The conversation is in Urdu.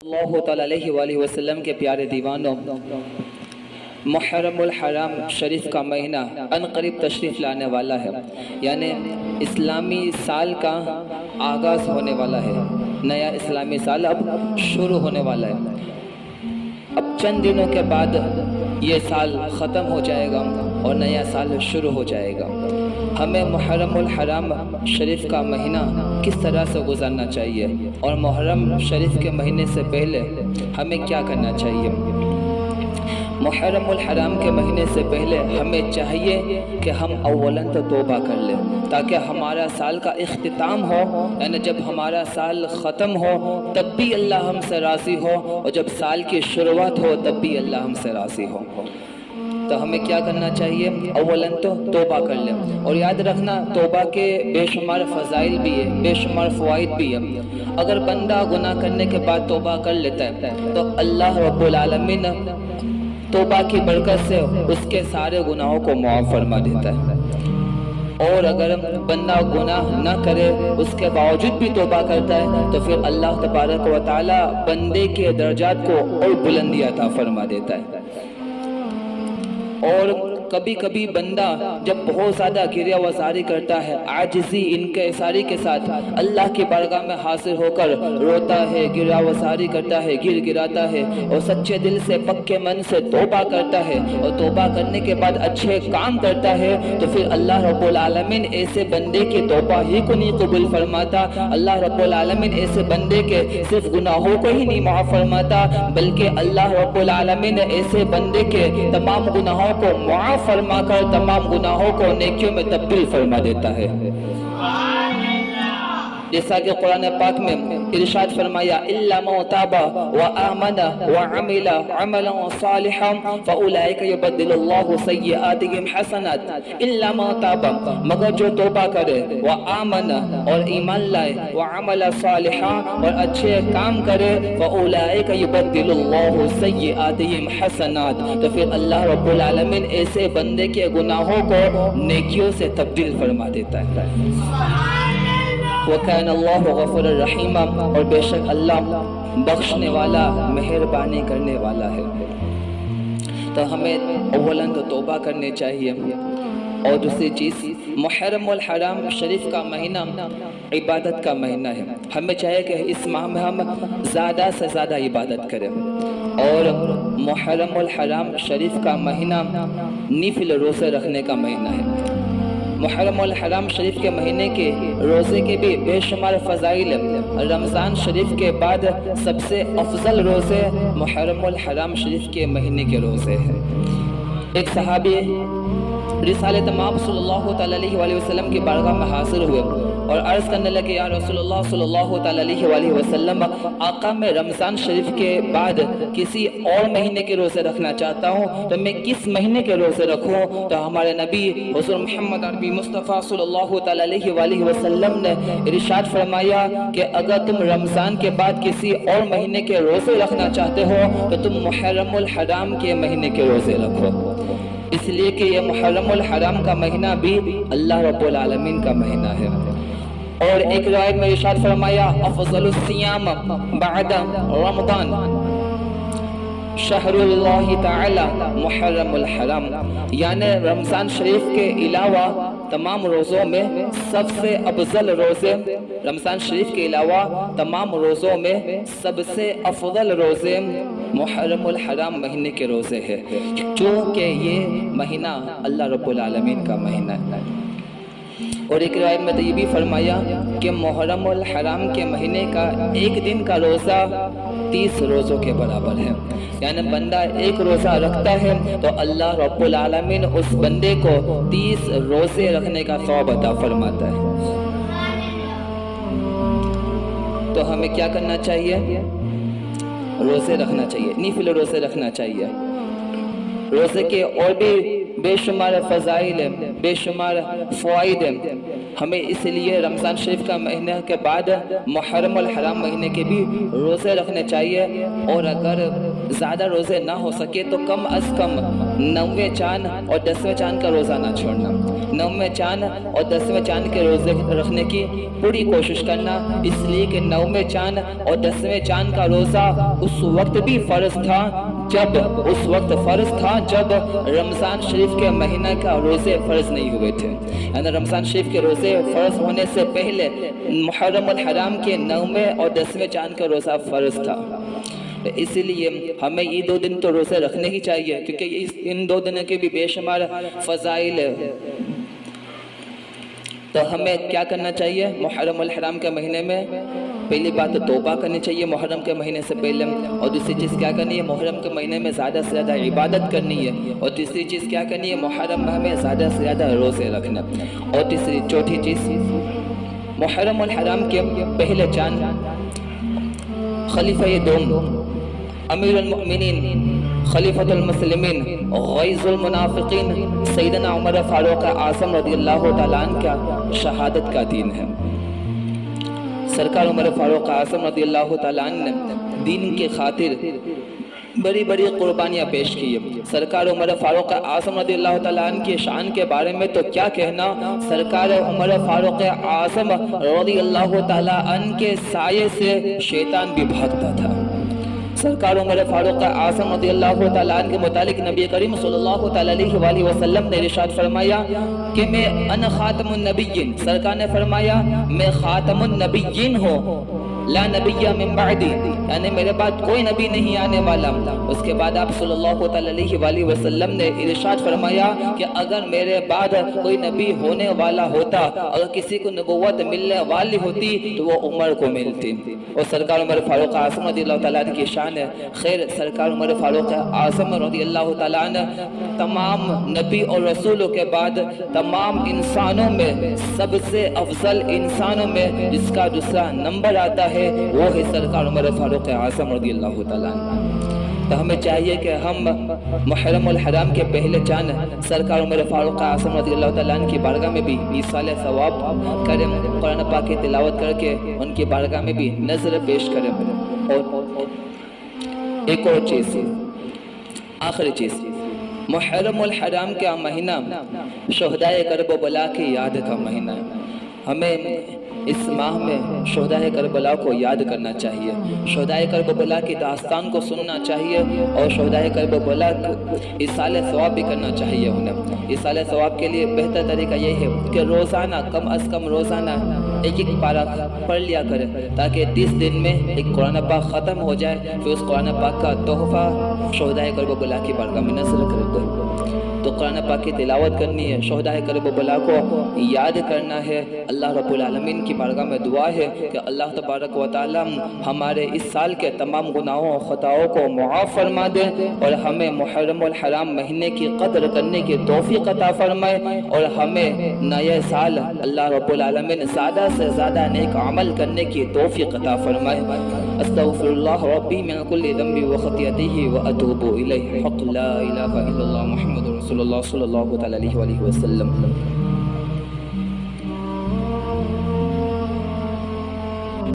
اللہ تعالیٰ علیہ وآلہ وسلم کے پیارے دیوانوں، محرم الحرام شریف کا مہینہ ان قریب تشریف لانے والا ہے، یعنی اسلامی سال کا آغاز ہونے والا ہے۔ نیا اسلامی سال اب شروع ہونے والا ہے۔ اب چند دنوں کے بعد یہ سال ختم ہو جائے گا اور نیا سال شروع ہو جائے گا۔ ہمیں محرم الحرام شریف کا مہینہ کس طرح سے گزارنا چاہیے اور محرم شریف کے مہینے سے پہلے ہمیں کیا کرنا چاہیے؟ محرم الحرام کے مہینے سے پہلے ہمیں چاہیے کہ ہم اولاً تو توبہ کر لیں تاکہ ہمارا سال کا اختتام ہو، یعنی جب ہمارا سال ختم ہو تب بھی اللہ ہم سے راضی ہو، اور جب سال کی شروعات ہو تب بھی اللہ ہم سے راضی ہو۔ تو ہمیں کیا کرنا چاہیے؟ اولاً تو توبہ کر لیں، اور یاد رکھنا توبہ کے بے شمار فضائل بھی ہے، بے شمار فوائد بھی ہے۔ اگر بندہ گناہ کرنے کے بعد توبہ کر لیتا ہے تو اللہ رب العالمین توبہ کی برکت سے اس کے سارے گناہوں کو معاف فرما دیتا ہے۔ اور اگر بندہ گناہ نہ کرے اس کے باوجود بھی توبہ کرتا ہے تو پھر اللہ تبارک و تعالی بندے کے درجات کو اور بلندی عطا فرما دیتا ہے۔ اور کبھی کبھی بندہ جب بہت زیادہ گریہ وزاری کرتا ہے، عاجزی انکساری کے ساتھ اللہ کی بارگاہ میں حاضر ہو کر روتا ہے، گریہ وزاری کرتا ہے، گر گراتا ہے، اور سچے دل سے پکے من سے توبہ کرتا ہے، اور توبہ کرنے کے بعد اچھے کام کرتا ہے، تو پھر اللہ رب العالمین ایسے بندے کی توبہ ہی کو نہیں قبول فرماتا۔ اللہ رب العالمین ایسے بندے کے صرف گناہوں کو ہی نہیں معاف فرماتا، بلکہ اللہ رب العالمین ایسے بندے کے تمام گناہوں کو معاف فرما کر تمام گناہوں کو نیکیوں میں تبدیل فرما دیتا ہے۔ جیسا کہ قرآن پاک میں ارشاد فرمایا اِلَّا مَن تَابَ وَآمَنَ وَعَمِلَ عَمَلًا صَالِحًا فَأُولَئِكَ يُبَدِّلُ اللَّهُ سَيِّئَاتِهِمْ حَسَنَاتٍ اِلَّا مَن تَابَ، مگر جو توبہ کرے، وَآمَنَ اور ایمان لائے، وَعَمَلَ صَالِحًا اور اچھے کام کرے، فَأُولَئِكَ يُبَدِّلُ اللَّهُ سَيِّئَاتِهِمْ حَسَنَاتٍ، تو پھر اللہ رب العالمین ایسے بندے کے گناہوں کو نیکیوں سے تبدیل فرما دیتا ہے۔ وَكَانَ اللَّهُ غَفُورًا رَحِيمًا، اور بے شک اللہ بخشنے والا، مہربانی کرنے والا ہے۔ تو ہمیں اولاً تو توبہ کرنی چاہیے، اور دوسری چیز محرم الحرام شریف کا مہینہ عبادت کا مہینہ ہے۔ ہمیں چاہیے کہ اس ماہ میں ہم زیادہ سے زیادہ عبادت کریں، اور محرم الحرام شریف کا مہینہ نفل روزے رکھنے کا مہینہ ہے۔ محرم الحرام شریف کے مہینے کے روزے کے بھی بے شمار فضائل ہیں۔ رمضان شریف کے بعد سب سے افضل روزے محرم الحرام شریف کے مہینے کے روزے ہیں۔ ایک صحابی رسالت مآب صلی اللہ علیہ وآلہ وسلم کی بارگاہ میں حاضر ہوئے اور عرض کرنے لگے یا رسول اللہ صلی اللہ علیہ وآلہ وسلم، آقا میں رمضان شریف کے بعد کسی اور مہینے کے روزے رکھنا چاہتا ہوں، تو میں کس مہینے کے روزے رکھوں؟ تو ہمارے نبی حضور محمد عربی مصطفیٰ صلی اللہ علیہ وآلہ وسلم نے ارشاد فرمایا کہ اگر تم رمضان کے بعد کسی اور مہینے کے روزے رکھنا چاہتے ہو تو تم محرم الحرام کے مہینے کے روزے رکھو، اس لیے کہ یہ محرم الحرام کا مہینہ بھی اللہ رب العالمین کا مہینہ ہے۔ اور ایک روایت میں ارشاد فرمایا افضل الصیام بعد رمضان شہر اللہ تعالی محرم الحرام، یعنی رمضان شریف کے علاوہ تمام روزوں میں سب سے افضل روزے، رمضان شریف کے علاوہ تمام روزوں میں سب سے افضل روزے محرم الحرام مہینے کے روزے ہیں، چونکہ یہ مہینہ اللہ رب العالمین کا مہینہ ہے۔ اور ایک روایت میں تو یہ بھی فرمایا کہ محرم الحرام کے مہینے کا ایک دن کا روزہ 30 روزوں کے برابر ہے، یعنی بندہ ایک روزہ رکھتا ہے تو اللہ رب العالمین اس بندے کو 30 روزے رکھنے کا ثواب عطا فرماتا ہے۔ تو ہمیں کیا کرنا چاہیے؟ روزے رکھنا چاہیے، نفل روزے رکھنا چاہیے۔ روزے کے اور بھی بے شمار فضائل ہیں، بے شمار فوائد ہیں۔ ہمیں اس لیے رمضان شریف کا مہینہ کے بعد محرم الحرام مہینے کے بھی روزے رکھنے چاہیے، اور اگر زیادہ روزے نہ ہو سکے تو کم از کم 9ویں چاند اور 10ویں چاند کا روزہ نہ چھوڑنا، 9ویں چاند اور 10ویں چاند کے روزے رکھنے کی پوری کوشش کرنا، اس لیے کہ 9ویں چاند اور 10ویں چاند کا روزہ اس وقت بھی فرض تھا جب رمضان شریف کے مہینہ کا روزے فرض نہیں ہوئے تھے، یعنی رمضان شریف کے روزے فرض ہونے سے پہلے محرم الحرام کے 9ویں اور 10ویں چاند کا روزہ فرض تھا۔ اسی لیے ہمیں یہ 2 دن تو روزے رکھنے ہی چاہیے، کیونکہ ان 2 دنوں کے بھی بے شمار فضائل ہے۔ تو ہمیں کیا کرنا چاہیے محرم الحرام کے مہینے میں؟ پہلی بات تو توبہ کرنی چاہیے محرم کے مہینے سے پہلے، اور دوسری چیز کیا کرنی ہے محرم کے مہینے میں زیادہ سے زیادہ عبادت کرنی ہے، اور تیسری چیز کیا کرنی ہے محرم ماہ میں زیادہ سے زیادہ روزے رکھنا، اور چوتھی چیز محرم الحرام کے پہلے چاند خلیفہ دوم امیر المؤمنین خلیفۃ المسلمین غیظ المنافقین سیدنا عمر فاروق اعظم رضی اللہ تعالیٰ عنہ کا شہادت کا دن ہے۔ سرکار عمر فاروق اعظم رضی اللہ تعالیٰ عنہ نے دین کی خاطر بڑی بڑی قربانیاں پیش کی ہیں۔ سرکار عمر فاروق اعظم رضی اللہ تعالیٰ عنہ کی شان کے بارے میں تو کیا کہنا، سرکار عمر فاروق اعظم رضی اللہ تعالیٰ عنہ کے سائے سے شیطان بھی بھاگتا تھا۔ سرکار عمر فاروق اعظم رضی اللہ تعالیٰ عنہ کے متعلق نبی کریم صلی اللہ تعالیٰ علیہ وآلہ وسلم نے ارشاد فرمایا کہ میں انا خاتم النبیین، سرکار نے فرمایا میں خاتم النبیین ہوں، لا نبی من بعدی، یعنی میرے بعد کوئی نبی نہیں آنے والا۔ اس کے بعد آپ صلی اللہ تعالیٰ علیہ وآلہ وسلم نے ارشاد فرمایا کہ اگر میرے بعد کوئی نبی ہونے والا ہوتا، اگر کسی کو نبوت ملنے والی ہوتی تو وہ عمر کو ملتی، اور سرکار عمر فاروق اعظم رضی اللہ تعالیٰ عنہ کی شان ہے۔ خیر سرکار عمر فاروق اعظم رضی اللہ تعالیٰ عنہ تمام نبی اور رسولوں کے بعد تمام انسانوں میں سب سے افضل انسانوں میں جس کا دوسرا نمبر آتا ہے وہ ہے سرکار عمر فاروق اعظم رضی اللہ تعالیٰ عنہ۔ تو ہمیں چاہیے کہ ہم محرم الحرام کے پہلے چاند سرکار عمر فاروق اعظم رضی اللہ تعالیٰ عنہ کی بارگاہ میں بھی ایصال ثواب کریں، قرآن پاک کی تلاوت کر کے ان کی بارگاہ میں بھی نظر پیش کریں۔ اور ایک اور چیز، آخری چیز، محرم الحرام کا مہینہ شہدائے کرب و بلا کی یاد کا مہینہ ہے۔ ہمیں اس ماہ میں شہدائے کربلا کو یاد کرنا چاہیے، شہدائے کربلا کی داستان کو سننا چاہیے، اور شہدائے کربلا کو ایصال ثواب بھی کرنا چاہیے انہیں۔ ایصال ثواب کے لیے بہتر طریقہ یہ ہے کہ روزانہ کم از کم روزانہ ایک پارہ پڑھ لیا کرے، تاکہ 30 دن میں ایک قرآن پاک ختم ہو جائے، پھر اس قرآن پاک کا تحفہ شہدائے کربلا کی بارگاہ میں نذر کر دے۔ تو قرآن پاک کی تلاوت کرنی ہے، شہدائے کربلا کو یاد کرنا ہے۔ اللہ رب العالمین کی بارگاہ میں دعا ہے کہ اللہ تبارک و تعالی ہمارے اس سال کے تمام گناہوں اور خطاؤں کو معاف فرما دے، اور ہمیں محرم الحرام مہینے کی قدر کرنے کی توفیق عطا فرمائے، اور ہمیں نئے سال اللہ رب العالمین زیادہ سے زیادہ نیک عمل کرنے کی توفیق عطا فرمائے۔ استغفر اللہ ربی من کل ذنب وخطیئتہ واتوب الیہ، حق لا الہ الا اللہ محمد رسول اللہ صلی اللہ علیہ وآلہ وسلم۔